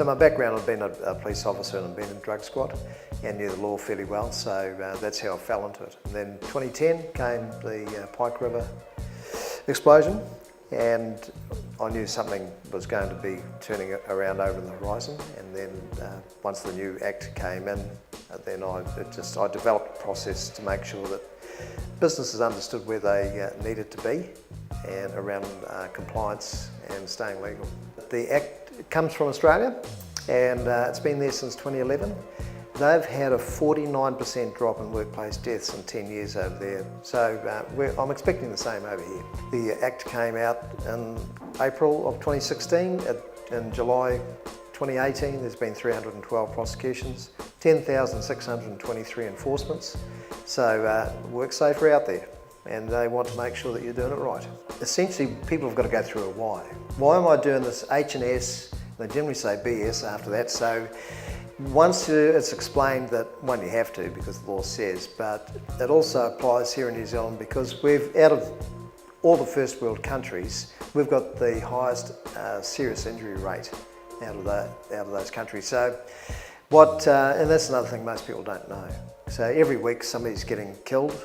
So my background, I've been a police officer and I've been in drug squad and knew the law fairly well, so that's how I fell into it. And then 2010 came the Pike River explosion, and I knew something was going to be turning around over the horizon. And then once the new Act came in, then I developed a process to make sure that businesses understood where they needed to be and around compliance and staying legal. The Act comes from Australia, and it's been there since 2011. They've had a 49% drop in workplace deaths in 10 years over there, so I'm expecting the same over here. The Act came out in April of 2016. In July 2018 there's been 312 prosecutions, 10,623 enforcements, so Worksafe are out there and they want to make sure that you're doing it right. Essentially, people have got to go through a why. Why am I doing this H and S? They generally say BS after that, so once it's explained that, one, you have to because the law says, but it also applies here in New Zealand because out of all the first world countries, we've got the highest serious injury rate out of those countries. So and that's another thing most people don't know. So every week somebody's getting killed,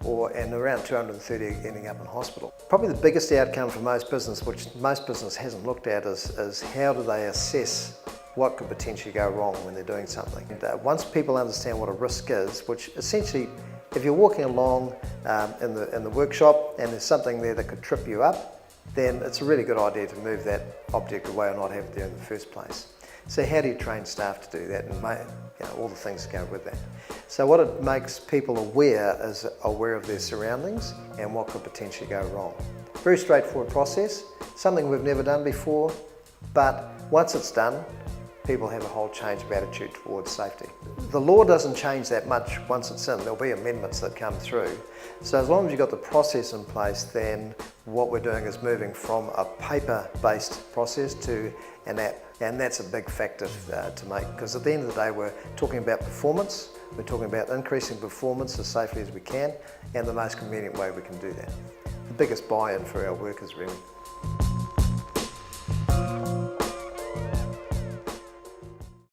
and around 230 ending up in hospital. Probably the biggest outcome for most business, which most business hasn't looked at, is how do they assess what could potentially go wrong when they're doing something. And once people understand what a risk is, which essentially, if you're walking along in the workshop and there's something there that could trip you up, then it's a really good idea to move that object away or not have it there in the first place. So how do you train staff to do that, and all the things that go with that? So what it makes people aware of their surroundings and what could potentially go wrong. Very straightforward process, something we've never done before, but once it's done, people have a whole change of attitude towards safety. The law doesn't change that much once it's in. There'll be amendments that come through. So as long as you've got the process in place, then what we're doing is moving from a paper-based process to an app. And that's a big factor to make, because at the end of the day, we're talking about performance. We're talking about increasing performance as safely as we can, and the most convenient way we can do that. The biggest buy-in for our workers, really.